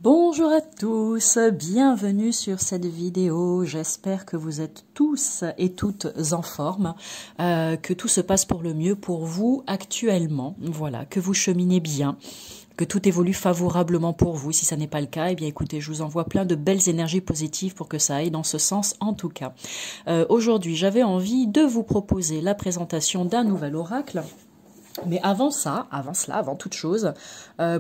Bonjour à tous, bienvenue sur cette vidéo. J'espère que vous êtes tous et toutes en forme, que tout se passe pour le mieux pour vous actuellement. Voilà, que vous cheminez bien, que tout évolue favorablement pour vous. Si ça n'est pas le cas, eh bien écoutez, je vous envoie plein de belles énergies positives pour que ça aille dans ce sens en tout cas. Aujourd'hui, j'avais envie de vous proposer la présentation d'un nouvel oracle. Mais avant toute chose,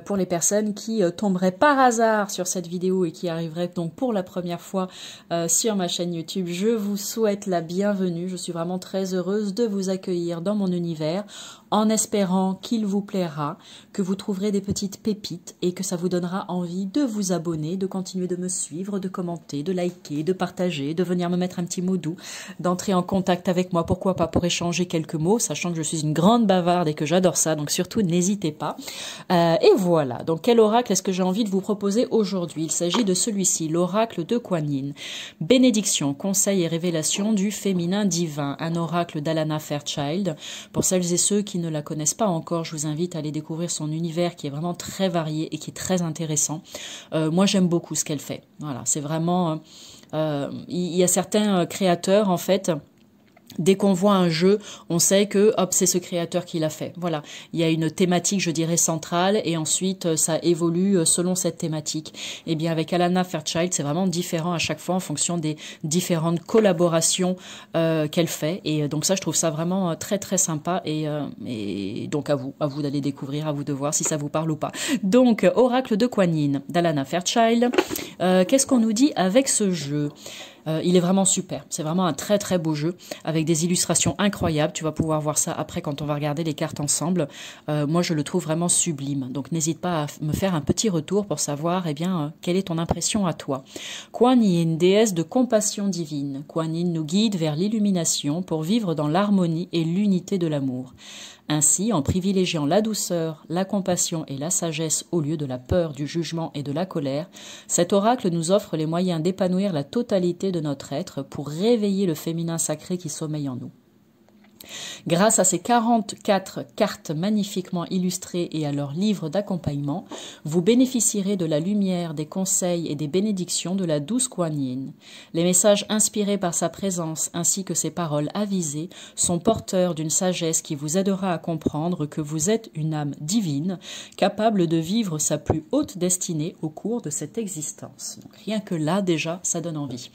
pour les personnes qui tomberaient par hasard sur cette vidéo et qui arriveraient donc pour la première fois sur ma chaîne YouTube, je vous souhaite la bienvenue. Je suis vraiment très heureuse de vous accueillir dans mon univers en espérant qu'il vous plaira, que vous trouverez des petites pépites et que ça vous donnera envie de vous abonner, de continuer de me suivre, de commenter, de liker, de partager, de venir me mettre un petit mot doux, d'entrer en contact avec moi, pourquoi pas pour échanger quelques mots, sachant que je suis une grande bavarde et que j'adore ça, donc surtout n'hésitez pas. Et voilà, donc quel oracle est-ce que j'ai envie de vous proposer aujourd'hui? Il s'agit de celui-ci, l'oracle de Kuan Yin. Bénédiction, conseil et révélation du féminin divin, un oracle d'Alana Fairchild. Pour celles et ceux qui ne la connaissent pas encore, je vous invite à aller découvrir son univers qui est vraiment très varié et qui est très intéressant. Moi j'aime beaucoup ce qu'elle fait, voilà, c'est vraiment... il y a certains créateurs en fait... Dès qu'on voit un jeu, on sait que hop, c'est ce créateur qui l'a fait. Voilà, il y a une thématique, je dirais, centrale, et ensuite ça évolue selon cette thématique. Et bien avec Alana Fairchild, c'est vraiment différent à chaque fois en fonction des différentes collaborations qu'elle fait. Et donc ça, je trouve ça vraiment très très sympa. Et donc à vous d'aller découvrir, à vous de voir si ça vous parle ou pas. Donc Oracle de Kuan Yin d'Alana Fairchild. Qu'est-ce qu'on nous dit avec ce jeu ? Il est vraiment super, c'est vraiment un très très beau jeu avec des illustrations incroyables, tu vas pouvoir voir ça après quand on va regarder les cartes ensemble. Moi je le trouve vraiment sublime, donc n'hésite pas à me faire un petit retour pour savoir quelle est ton impression à toi. Kuan Yin, déesse de compassion divine. Kuan Yin nous guide vers l'illumination pour vivre dans l'harmonie et l'unité de l'amour. Ainsi, en privilégiant la douceur, la compassion et la sagesse au lieu de la peur, du jugement et de la colère, cet oracle nous offre les moyens d'épanouir la totalité de notre être pour réveiller le féminin sacré qui sommeille en nous. Grâce à ces 44 cartes magnifiquement illustrées et à leur livre d'accompagnement, vous bénéficierez de la lumière, des conseils et des bénédictions de la douce Kuan Yin. Les messages inspirés par sa présence ainsi que ses paroles avisées sont porteurs d'une sagesse qui vous aidera à comprendre que vous êtes une âme divine, capable de vivre sa plus haute destinée au cours de cette existence. Donc, rien que là, déjà, ça donne envie.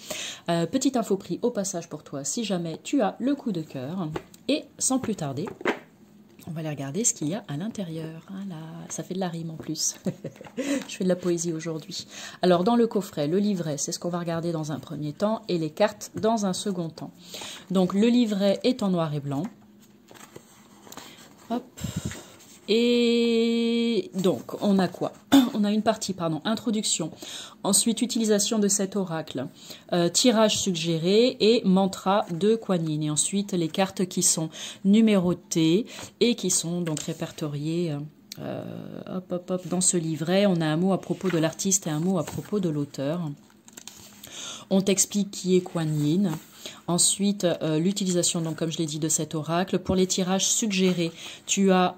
Petite info pris au passage pour toi, si jamais tu as le coup de cœur. Et sans plus tarder, on va aller regarder ce qu'il y a à l'intérieur. Voilà, ça fait de la rime en plus. Je fais de la poésie aujourd'hui. Alors dans le coffret, le livret, c'est ce qu'on va regarder dans un premier temps et les cartes dans un second temps. Donc le livret est en noir et blanc. Hop. Et donc, on a quoi? On a une partie, introduction. Ensuite, utilisation de cet oracle. Tirage suggéré et mantra de Kuan Yin. Et ensuite, les cartes qui sont numérotées et qui sont donc répertoriées dans ce livret. On a un mot à propos de l'artiste et un mot à propos de l'auteur. On t'explique qui est Kuan Yin. Ensuite, l'utilisation, donc comme je l'ai dit, de cet oracle. Pour les tirages suggérés, tu as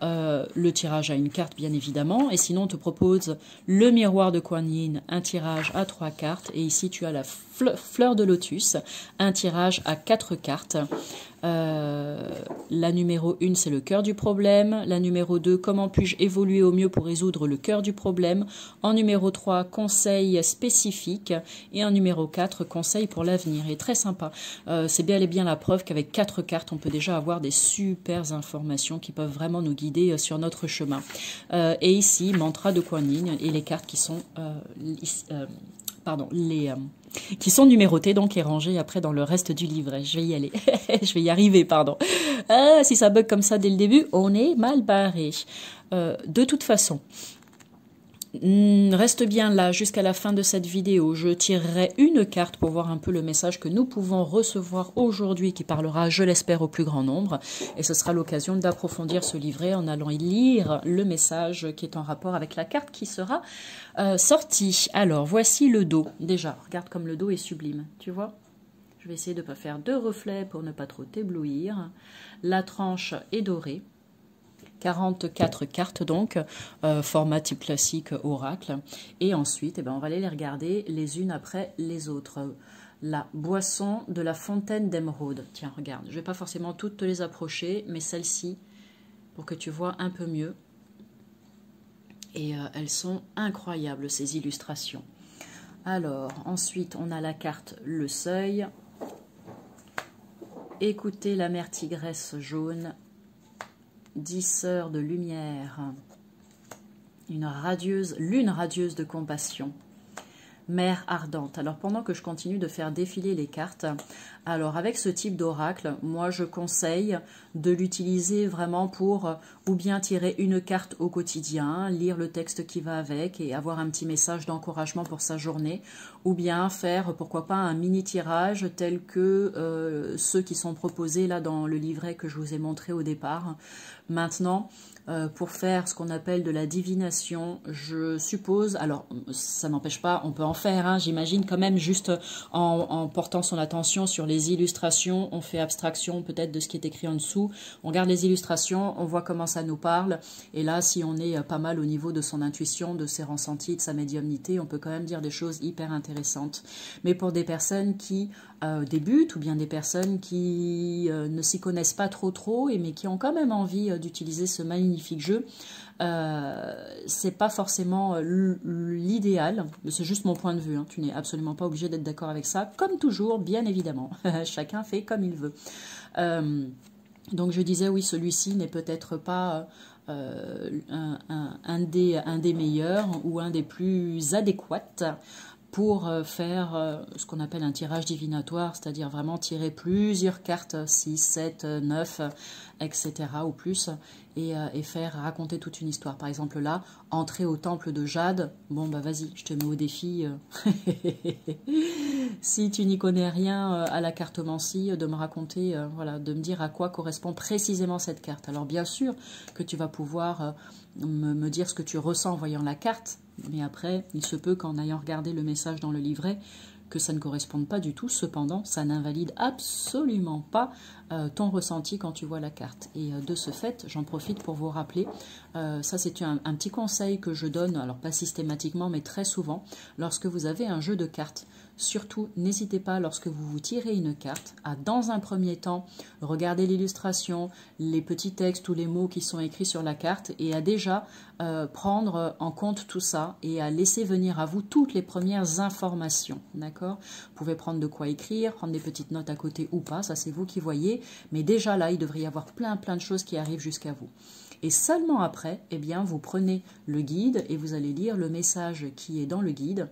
le tirage à une carte, bien évidemment. Et sinon, on te propose le miroir de Kuan Yin, un tirage à 3 cartes. Et ici, tu as la fleur de lotus, un tirage à 4 cartes. La numéro 1, c'est le cœur du problème. La numéro 2, comment puis-je évoluer au mieux pour résoudre le cœur du problème. En numéro 3, conseil spécifique. Et en numéro 4, conseil pour l'avenir. Et très sympa. C'est bel et bien la preuve qu'avec 4 cartes, on peut déjà avoir des super informations qui peuvent vraiment nous guider sur notre chemin. Et ici, mantra de Kuan Yin et les cartes qui sont... qui sont numérotées donc et rangées après dans le reste du livret. Je vais y aller. Je vais y arriver, pardon. Si ça bug comme ça dès le début, on est mal barré. De toute façon, reste bien là jusqu'à la fin de cette vidéo. Je tirerai une carte pour voir un peu le message que nous pouvons recevoir aujourd'hui qui parlera, je l'espère, au plus grand nombre. Et ce sera l'occasion d'approfondir ce livret en allant y lire le message qui est en rapport avec la carte qui sera sortie. Alors, voici le dos. Déjà, regarde comme le dos est sublime. Tu vois ? Je vais essayer de ne pas faire de reflets pour ne pas trop t'éblouir. La tranche est dorée. 44 cartes donc, format type classique oracle. Et ensuite, eh ben, on va aller les regarder les unes après les autres. La boisson de la fontaine d'émeraude. Tiens, regarde, je ne vais pas forcément toutes te les approcher, mais celle-ci, pour que tu vois un peu mieux. Et elles sont incroyables, ces illustrations. Alors, ensuite, on a la carte Le Seuil. Écoutez la mère tigresse jaune. 10 sœurs de lumière. Une lune radieuse de compassion. Mère ardente. Alors pendant que je continue de faire défiler les cartes, alors avec ce type d'oracle, moi je conseille de l'utiliser vraiment pour ou bien tirer une carte au quotidien, lire le texte qui va avec et avoir un petit message d'encouragement pour sa journée, ou bien faire pourquoi pas un mini tirage tel que ceux qui sont proposés là dans le livret que je vous ai montré au départ. Maintenant, pour faire ce qu'on appelle de la divination, je suppose, alors ça n'empêche pas, on peut en faire, hein, j'imagine quand même juste en portant son attention sur les illustrations, on fait abstraction peut-être de ce qui est écrit en dessous, on regarde les illustrations, on voit comment ça nous parle, et là si on est pas mal au niveau de son intuition, de ses ressentis, de sa médiumnité, on peut quand même dire des choses hyper intéressantes. Mais pour des personnes qui débutent, ou bien des personnes qui ne s'y connaissent pas trop, mais qui ont quand même envie d'utiliser ce magnifique jeu, c'est pas forcément l'idéal, c'est juste mon point de vue, hein. Tu n'es absolument pas obligé d'être d'accord avec ça, comme toujours, bien évidemment, chacun fait comme il veut. Donc je disais, oui, celui-ci n'est peut-être pas un des meilleurs ou un des plus adéquats pour faire ce qu'on appelle un tirage divinatoire, c'est-à-dire vraiment tirer plusieurs cartes, 6, 7, 9, etc. ou plus, et faire raconter toute une histoire. Par exemple là, entrer au temple de Jade, bon bah vas-y, je te mets au défi, si tu n'y connais rien à la cartomancie, de me raconter, voilà, de me dire à quoi correspond précisément cette carte. Alors bien sûr que tu vas pouvoir me dire ce que tu ressens en voyant la carte, mais après, il se peut qu'en ayant regardé le message dans le livret, que ça ne corresponde pas du tout. Cependant, ça n'invalide absolument pas ton ressenti quand tu vois la carte. Et de ce fait, j'en profite pour vous rappeler, ça c'est un petit conseil que je donne, alors pas systématiquement, mais très souvent, lorsque vous avez un jeu de cartes. Surtout, n'hésitez pas, lorsque vous vous tirez une carte, à dans un premier temps, regarder l'illustration, les petits textes ou les mots qui sont écrits sur la carte et à déjà prendre en compte tout ça et à laisser venir à vous toutes les premières informations. D'accord ? Vous pouvez prendre de quoi écrire, prendre des petites notes à côté ou pas, ça c'est vous qui voyez, mais déjà là, il devrait y avoir plein de choses qui arrivent jusqu'à vous. Et seulement après, eh bien, vous prenez le guide et vous allez lire le message qui est dans le guide,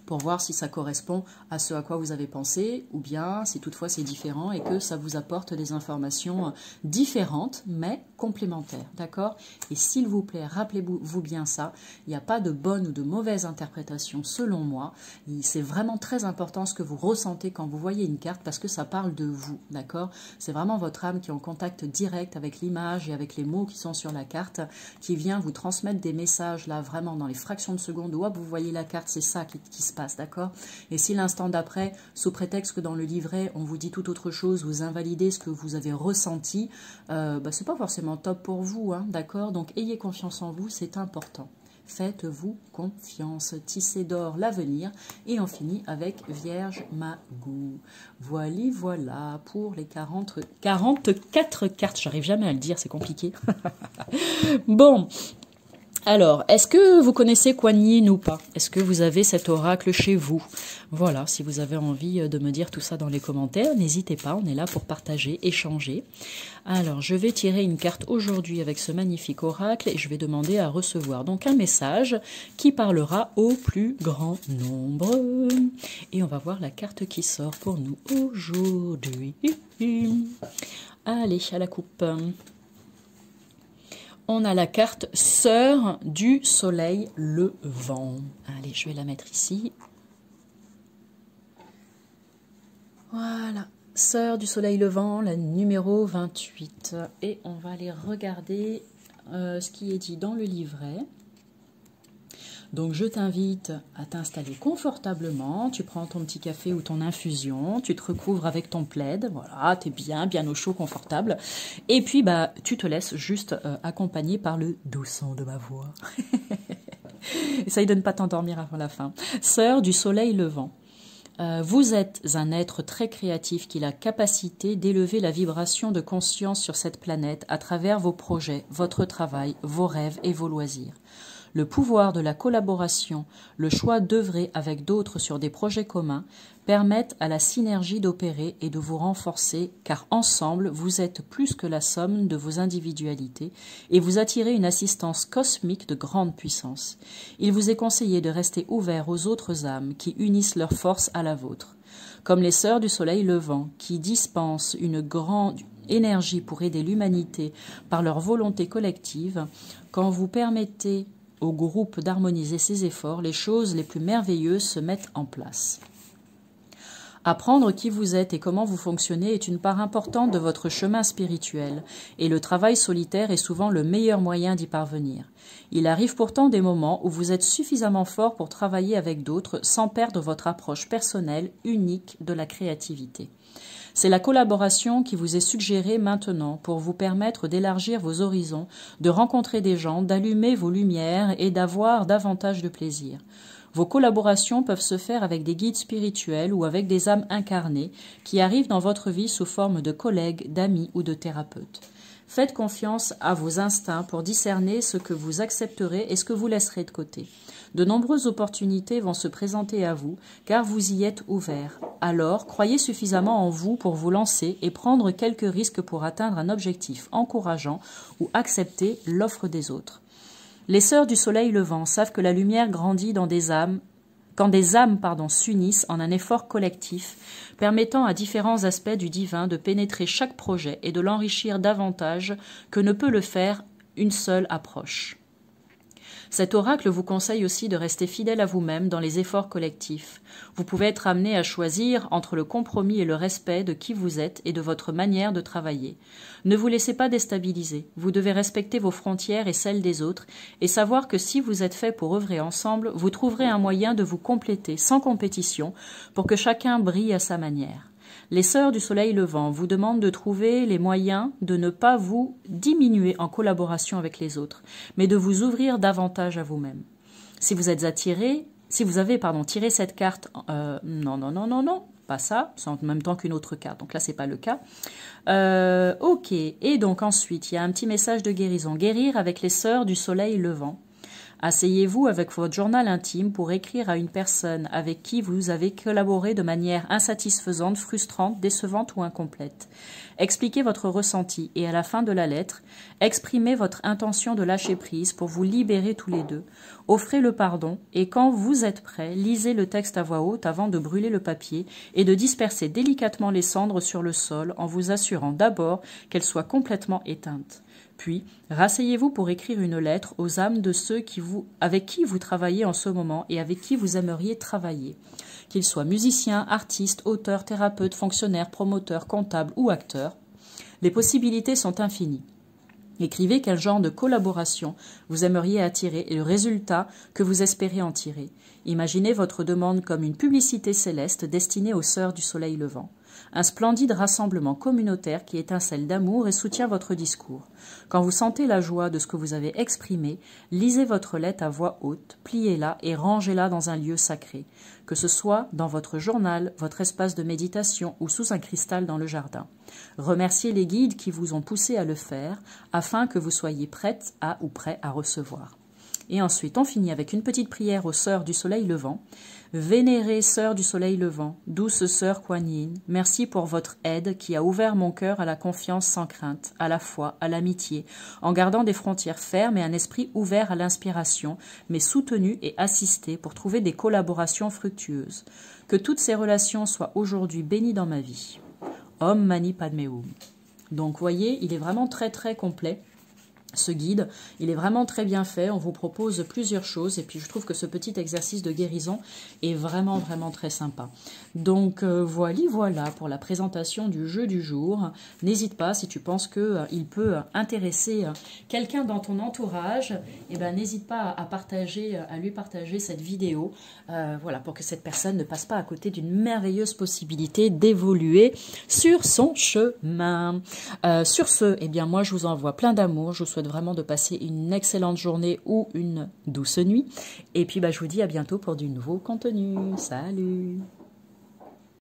pour voir si ça correspond à ce à quoi vous avez pensé, ou bien si toutefois c'est différent et que ça vous apporte des informations différentes, mais complémentaires, d'accord? Et s'il vous plaît, rappelez-vous bien ça, il n'y a pas de bonne ou de mauvaise interprétation selon moi, c'est vraiment très important ce que vous ressentez quand vous voyez une carte, parce que ça parle de vous, d'accord? C'est vraiment votre âme qui est en contact direct avec l'image et avec les mots qui sont sur la carte, qui vient vous transmettre des messages, là, vraiment dans les fractions de secondes, où hop, vous voyez la carte, c'est ça qui se passe, d'accord? Et si l'instant d'après, sous prétexte que dans le livret, on vous dit tout autre chose, vous invalidez ce que vous avez ressenti, c'est pas forcément top pour vous, hein, d'accord? Donc ayez confiance en vous, c'est important. Faites-vous confiance. Tissez d'or l'avenir. Et on finit avec Vierge Magou. Voilà pour les 44 cartes. J'arrive jamais à le dire, c'est compliqué. Bon. Alors, est-ce que vous connaissez Kuan Yin ou pas? Est-ce que vous avez cet oracle chez vous? Voilà, si vous avez envie de me dire tout ça dans les commentaires, n'hésitez pas, on est là pour partager, échanger. Alors, je vais tirer une carte aujourd'hui avec ce magnifique oracle et je vais demander à recevoir donc un message qui parlera au plus grand nombre. Et on va voir la carte qui sort pour nous aujourd'hui. Allez, à la coupe. On a la carte Sœur du Soleil Levant. Allez, je vais la mettre ici. Voilà, Sœur du Soleil Levant, la numéro 28. Et on va aller regarder ce qui est dit dans le livret. Donc je t'invite à t'installer confortablement, tu prends ton petit café ou ton infusion, tu te recouvres avec ton plaid, voilà, t'es bien au chaud, confortable. Et puis tu te laisses juste accompagner par le doux son de ma voix. Essaye de ne pas t'endormir avant la fin. Sœur du soleil levant. Vous êtes un être très créatif qui a la capacité d'élever la vibration de conscience sur cette planète à travers vos projets, votre travail, vos rêves et vos loisirs. Le pouvoir de la collaboration, le choix d'œuvrer avec d'autres sur des projets communs permettent à la synergie d'opérer et de vous renforcer car ensemble vous êtes plus que la somme de vos individualités et vous attirez une assistance cosmique de grande puissance. Il vous est conseillé de rester ouvert aux autres âmes qui unissent leurs forces à la vôtre. Comme les sœurs du soleil levant qui dispensent une grande énergie pour aider l'humanité par leur volonté collective, quand vous permettez au groupe d'harmoniser ses efforts, les choses les plus merveilleuses se mettent en place. Apprendre qui vous êtes et comment vous fonctionnez est une part importante de votre chemin spirituel, et le travail solitaire est souvent le meilleur moyen d'y parvenir. Il arrive pourtant des moments où vous êtes suffisamment fort pour travailler avec d'autres sans perdre votre approche personnelle unique de la créativité. C'est la collaboration qui vous est suggérée maintenant pour vous permettre d'élargir vos horizons, de rencontrer des gens, d'allumer vos lumières et d'avoir davantage de plaisir. Vos collaborations peuvent se faire avec des guides spirituels ou avec des âmes incarnées qui arrivent dans votre vie sous forme de collègues, d'amis ou de thérapeutes. Faites confiance à vos instincts pour discerner ce que vous accepterez et ce que vous laisserez de côté. De nombreuses opportunités vont se présenter à vous, car vous y êtes ouvert. Alors, croyez suffisamment en vous pour vous lancer et prendre quelques risques pour atteindre un objectif encourageant ou accepter l'offre des autres. Les sœurs du soleil levant savent que la lumière grandit dans des âmes, quand des âmes s'unissent en un effort collectif, permettant à différents aspects du divin de pénétrer chaque projet et de l'enrichir davantage que ne peut le faire une seule approche. Cet oracle vous conseille aussi de rester fidèle à vous-même dans les efforts collectifs. Vous pouvez être amené à choisir entre le compromis et le respect de qui vous êtes et de votre manière de travailler. Ne vous laissez pas déstabiliser. Vous devez respecter vos frontières et celles des autres et savoir que si vous êtes fait pour œuvrer ensemble, vous trouverez un moyen de vous compléter sans compétition pour que chacun brille à sa manière. Les sœurs du soleil levant vous demandent de trouver les moyens de ne pas vous diminuer en collaboration avec les autres, mais de vous ouvrir davantage à vous-même. Si vous avez tiré cette carte, non, pas ça, c'est en même temps qu'une autre carte, donc là c'est pas le cas. Ok, et donc ensuite il y a un petit message de guérison. Guérir avec les sœurs du soleil levant. Asseyez-vous avec votre journal intime pour écrire à une personne avec qui vous avez collaboré de manière insatisfaisante, frustrante, décevante ou incomplète. Expliquez votre ressenti et à la fin de la lettre, exprimez votre intention de lâcher prise pour vous libérer tous les deux. Offrez le pardon et quand vous êtes prêt, lisez le texte à voix haute avant de brûler le papier et de disperser délicatement les cendres sur le sol en vous assurant d'abord qu'elles soient complètement éteintes. Puis, rasseyez-vous pour écrire une lettre aux âmes de ceux avec qui vous travaillez en ce moment et avec qui vous aimeriez travailler. Qu'ils soient musiciens, artistes, auteurs, thérapeutes, fonctionnaires, promoteurs, comptables ou acteurs, les possibilités sont infinies. Écrivez quel genre de collaboration vous aimeriez attirer et le résultat que vous espérez en tirer. Imaginez votre demande comme une publicité céleste destinée aux sœurs du soleil levant. Un splendide rassemblement communautaire qui étincelle d'amour et soutient votre discours. Quand vous sentez la joie de ce que vous avez exprimé, lisez votre lettre à voix haute, pliez-la et rangez-la dans un lieu sacré, que ce soit dans votre journal, votre espace de méditation ou sous un cristal dans le jardin. Remerciez les guides qui vous ont poussé à le faire, afin que vous soyez prête à ou prêt à recevoir. Et ensuite, on finit avec une petite prière aux sœurs du soleil levant. Vénérée sœur du soleil levant, douce sœur Kuan Yin, merci pour votre aide qui a ouvert mon cœur à la confiance sans crainte, à la foi, à l'amitié, en gardant des frontières fermes et un esprit ouvert à l'inspiration, mais soutenu et assisté pour trouver des collaborations fructueuses. Que toutes ces relations soient aujourd'hui bénies dans ma vie. Om Mani Padme Hum. Donc, voyez, il est vraiment très très complet. Ce guide, il est vraiment très bien fait, on vous propose plusieurs choses et puis je trouve que ce petit exercice de guérison est vraiment très sympa. Donc voilà pour la présentation du jeu du jour. N'hésite pas si tu penses qu'il peut intéresser quelqu'un dans ton entourage, et ben n'hésite pas à lui partager cette vidéo, voilà, pour que cette personne ne passe pas à côté d'une merveilleuse possibilité d'évoluer sur son chemin. Sur ce, eh bien moi je vous envoie plein d'amour, je vous souhaite vraiment de passer une excellente journée ou une douce nuit. Et puis je vous dis à bientôt pour du nouveau contenu. Salut!